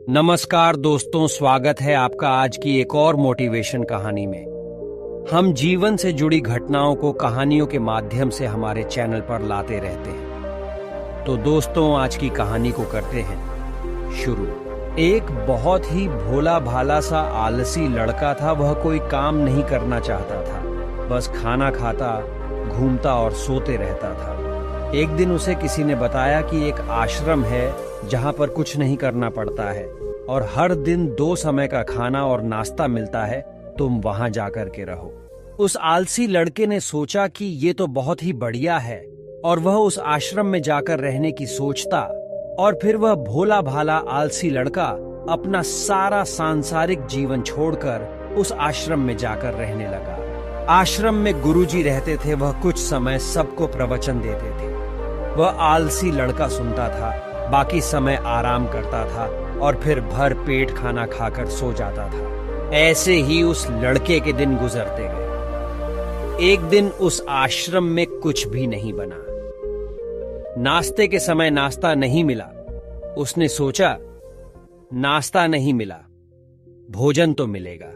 नमस्कार दोस्तों, स्वागत है आपका आज की एक और मोटिवेशन कहानी में। हम जीवन से जुड़ी घटनाओं को कहानियों के माध्यम से हमारे चैनल पर लाते रहते हैं। तो दोस्तों, आज की कहानी को करते हैं शुरू। एक बहुत ही भोला भाला सा आलसी लड़का था। वह कोई काम नहीं करना चाहता था, बस खाना खाता, घूमता और सोते रहता था। एक दिन उसे किसी ने बताया कि एक आश्रम है जहां पर कुछ नहीं करना पड़ता है और हर दिन 2 समय का खाना और नाश्ता मिलता है। तुम वहां जाकर के रहो। उस आलसी लड़के ने सोचा कि ये तो बहुत ही बढ़िया है और वह उस आश्रम में जाकर रहने की सोचता। और फिर वह भोला भाला आलसी लड़का अपना सारा सांसारिक जीवन छोड़कर उस आश्रम में जाकर रहने लगा। आश्रम में गुरुजी रहते थे। वह कुछ समय सबको प्रवचन देते थे। वह आलसी लड़का सुनता था, बाकी समय आराम करता था और फिर भर पेट खाना खाकर सो जाता था। ऐसे ही उस लड़के के दिन गुजरते गए। एक दिन उस आश्रम में कुछ भी नहीं बना। नाश्ते के समय नाश्ता नहीं मिला। उसने सोचा, नाश्ता नहीं मिला, भोजन तो मिलेगा।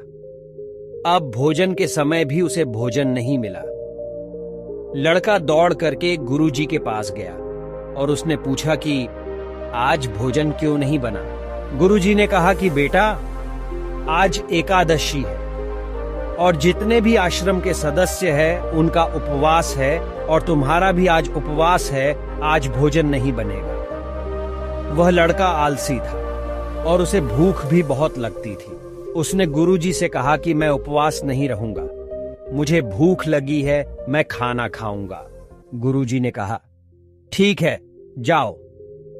अब भोजन के समय भी उसे भोजन नहीं मिला। लड़का दौड़ करके गुरुजी के पास गया और उसने पूछा कि आज भोजन क्यों नहीं बना। गुरुजी ने कहा कि बेटा, आज एकादशी है और जितने भी आश्रम के सदस्य हैं उनका उपवास है और तुम्हारा भी आज उपवास है। आज भोजन नहीं बनेगा। वह लड़का आलसी था और उसे भूख भी बहुत लगती थी। उसने गुरुजी से कहा कि मैं उपवास नहीं रहूंगा, मुझे भूख लगी है, मैं खाना खाऊंगा। गुरुजी ने कहा, ठीक है, जाओ,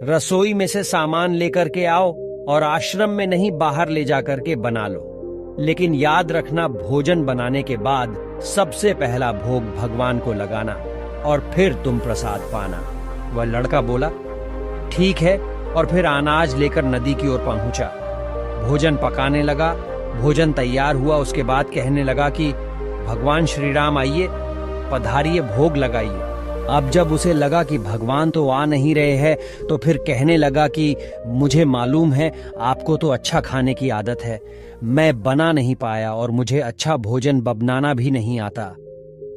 रसोई में से सामान लेकर के आओ और आश्रम में नहीं, बाहर ले जाकर के बना लो। लेकिन याद रखना, भोजन बनाने के बाद सबसे पहला भोग भगवान को लगाना और फिर तुम प्रसाद पाना। वह लड़का बोला, ठीक है, और फिर अनाज लेकर नदी की ओर पहुंचा। भोजन पकाने लगा। भोजन तैयार हुआ। उसके बाद कहने लगा कि भगवान श्री राम आइए, पधारिए, भोग लगाइए। अब जब उसे लगा कि भगवान तो आ नहीं रहे हैं, तो फिर कहने लगा कि मुझे मालूम है आपको तो अच्छा खाने की आदत है, मैं बना नहीं पाया और मुझे अच्छा भोजन बनाना भी नहीं आता,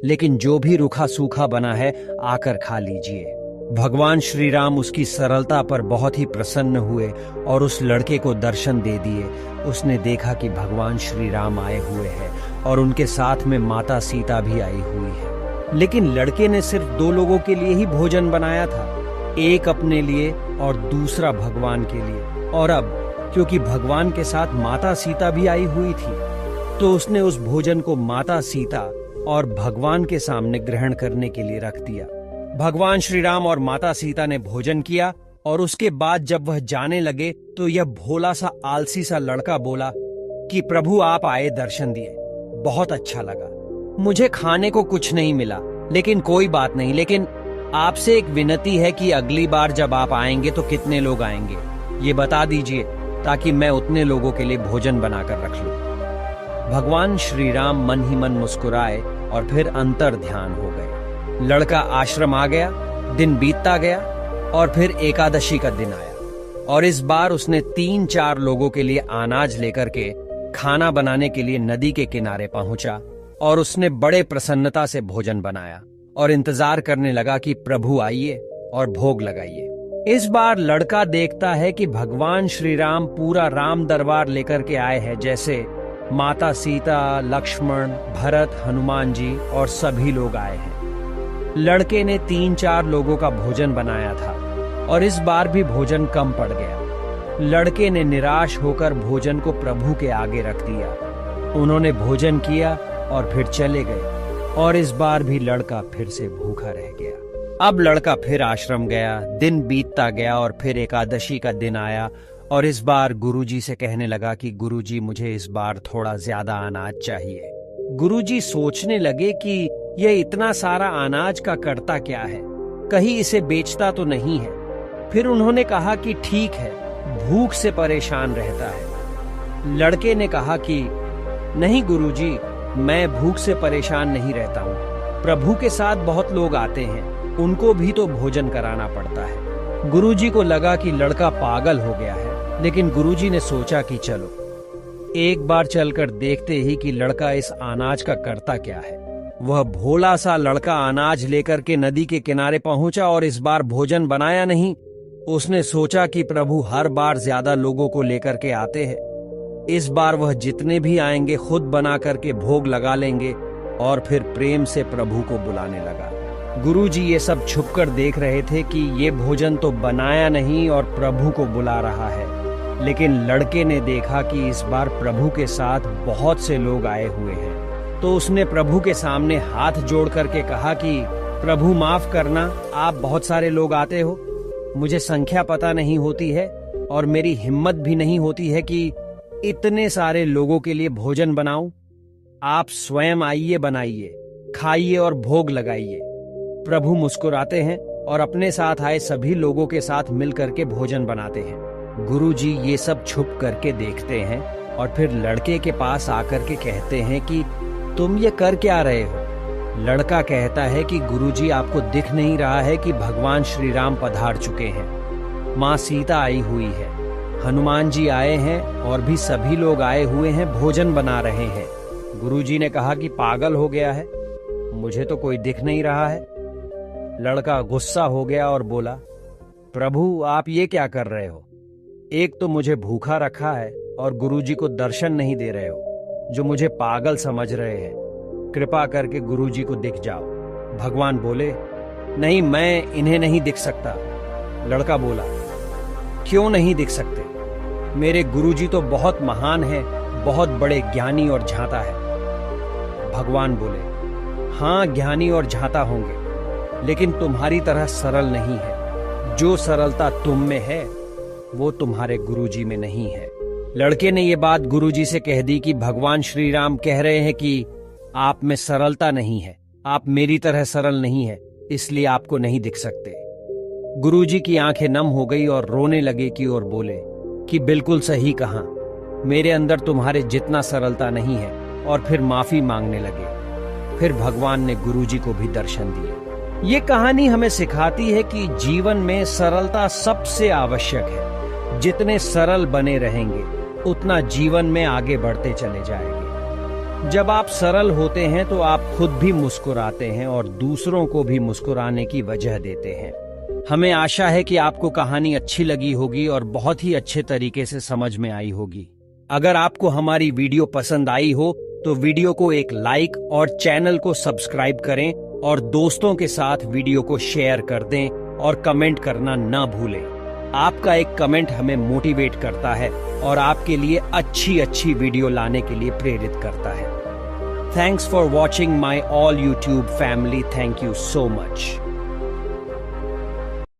लेकिन जो भी रूखा सूखा बना है आकर खा लीजिए। भगवान श्री राम उसकी सरलता पर बहुत ही प्रसन्न हुए और उस लड़के को दर्शन दे दिए। उसने देखा कि भगवान श्री राम आए हुए हैं और उनके साथ में माता सीता भी आई हुई है। लेकिन लड़के ने सिर्फ 2 लोगों के लिए ही भोजन बनाया था, एक अपने लिए और दूसरा भगवान के लिए। और अब क्योंकि भगवान के साथ माता सीता भी आई हुई थी, तो उसने उस भोजन को माता सीता और भगवान के सामने ग्रहण करने के लिए रख दिया। भगवान श्री राम और माता सीता ने भोजन किया और उसके बाद जब वह जाने लगे तो यह भोला सा आलसी सा लड़का बोला कि प्रभु, आप आए, दर्शन दिए, बहुत अच्छा लगा। मुझे खाने को कुछ नहीं मिला, लेकिन कोई बात नहीं। लेकिन आपसे एक विनती है कि अगली बार जब आप आएंगे तो कितने लोग आएंगे, ये बता दीजिए, ताकि मैं उतने लोगों के लिए भोजन बनाकर रख लूं। भगवान श्री राम मन ही मन मुस्कुराए और फिर अंतर ध्यान हो गए। लड़का आश्रम आ गया। दिन बीतता गया और फिर एकादशी का दिन आया और इस बार उसने 3-4 लोगों के लिए अनाज लेकर के खाना बनाने के लिए नदी के किनारे पहुंचा और उसने बड़े प्रसन्नता से भोजन बनाया और इंतजार करने लगा कि प्रभु आइए और भोग लगाइए। इस बार लड़का देखता है कि भगवान श्री राम पूरा राम दरबार लेकर के आए हैं, जैसे माता सीता, लक्ष्मण, भरत, हनुमान जी और सभी लोग आए हैं। लड़के ने 3-4 लोगों का भोजन बनाया था और इस बार भी भोजन कम पड़ गया। लड़के ने निराश होकर भोजन को प्रभु के आगे रख दिया। उन्होंने भोजन किया और फिर चले गए और इस बार भी लड़का फिर से भूखा रह गया। अब लड़का फिर आश्रम गया। दिन बीतता गया और फिर एकादशी का दिन आया और इस बार गुरुजी से कहने लगा कि गुरुजी, मुझे इस बार थोड़ा ज्यादा अनाज चाहिए। गुरुजी सोचने लगे कि यह इतना सारा अनाज का करता क्या है, कहीं इसे बेचता तो नहीं है। फिर उन्होंने कहा कि ठीक है, भूख से परेशान रहता है। लड़के ने कहा कि नहीं गुरुजी, मैं भूख से परेशान नहीं रहता हूँ, प्रभु के साथ बहुत लोग आते हैं, उनको भी तो भोजन कराना पड़ता है। गुरुजी को लगा कि लड़का पागल हो गया है लेकिन गुरुजी ने सोचा कि चलो एक बार चलकर देखते ही कि लड़का इस अनाज का करता क्या है। वह भोला सा लड़का अनाज लेकर के नदी के किनारे पहुंचा और इस बार भोजन बनाया नहीं। उसने सोचा कि प्रभु हर बार ज्यादा लोगों को लेकर के आते हैं, इस बार वह जितने भी आएंगे खुद बना करके भोग लगा लेंगे और फिर प्रेम से प्रभु को बुलाने लगा। गुरुजी ये सब छुपकर देख रहे थे कि ये भोजन तो बनाया नहीं और प्रभु को बुला रहा है। लेकिन लड़के ने देखा कि इस बार प्रभु के साथ बहुत से लोग आए हुए हैं, तो उसने प्रभु के सामने हाथ जोड़ करके कहा कि प्रभु माफ करना, आप बहुत सारे लोग आते हो, मुझे संख्या पता नहीं होती है और मेरी हिम्मत भी नहीं होती है कि इतने सारे लोगों के लिए भोजन बनाऊं। आप स्वयं आइए, बनाइए, खाइए और भोग लगाइए। प्रभु मुस्कुराते हैं और अपने साथ आए सभी लोगों के साथ मिल करके भोजन बनाते हैं। गुरुजी ये सब छुप करके देखते हैं और फिर लड़के के पास आकर के कहते हैं कि तुम ये कर क्या रहे हो। लड़का कहता है कि गुरुजी आपको दिख नहीं रहा है कि भगवान श्री राम पधार चुके हैं, माँ सीता आई हुई है, हनुमान जी आए हैं और भी सभी लोग आए हुए हैं, भोजन बना रहे हैं। गुरुजी ने कहा कि पागल हो गया है, मुझे तो कोई दिख नहीं रहा है। लड़का गुस्सा हो गया और बोला, प्रभु आप ये क्या कर रहे हो, एक तो मुझे भूखा रखा है और गुरुजी को दर्शन नहीं दे रहे हो, जो मुझे पागल समझ रहे हैं, कृपा करके गुरुजी को दिख जाओ। भगवान बोले, नहीं मैं इन्हें नहीं दिख सकता। लड़का बोला, क्यों नहीं दिख सकते, मेरे गुरुजी तो बहुत महान है, बहुत बड़े ज्ञानी और झांता है। भगवान बोले, हाँ ज्ञानी और झांता होंगे, लेकिन तुम्हारी तरह सरल नहीं है। जो सरलता तुम में है वो तुम्हारे गुरुजी में नहीं है। लड़के ने ये बात गुरुजी से कह दी कि भगवान श्री राम कह रहे हैं कि आप में सरलता नहीं है, आप मेरी तरह सरल नहीं है, इसलिए आपको नहीं दिख सकते। गुरुजी की आंखें नम हो गई और रोने लगे कि और बोले कि बिल्कुल सही कहा, मेरे अंदर तुम्हारे जितना सरलता नहीं है, और फिर माफी मांगने लगे। फिर भगवान ने गुरुजी को भी दर्शन दिए। ये कहानी हमें सिखाती है कि जीवन में सरलता सबसे आवश्यक है। जितने सरल बने रहेंगे उतना जीवन में आगे बढ़ते चले जाएंगे। जब आप सरल होते हैं तो आप खुद भी मुस्कुराते हैं और दूसरों को भी मुस्कुराने की वजह देते हैं। हमें आशा है कि आपको कहानी अच्छी लगी होगी और बहुत ही अच्छे तरीके से समझ में आई होगी। अगर आपको हमारी वीडियो पसंद आई हो तो वीडियो को एक लाइक और चैनल को सब्सक्राइब करें और दोस्तों के साथ वीडियो को शेयर कर दें और कमेंट करना ना भूलें। आपका एक कमेंट हमें मोटिवेट करता है और आपके लिए अच्छी वीडियो लाने के लिए प्रेरित करता है। Thanks for watching my all YouTube family. Thank you so much.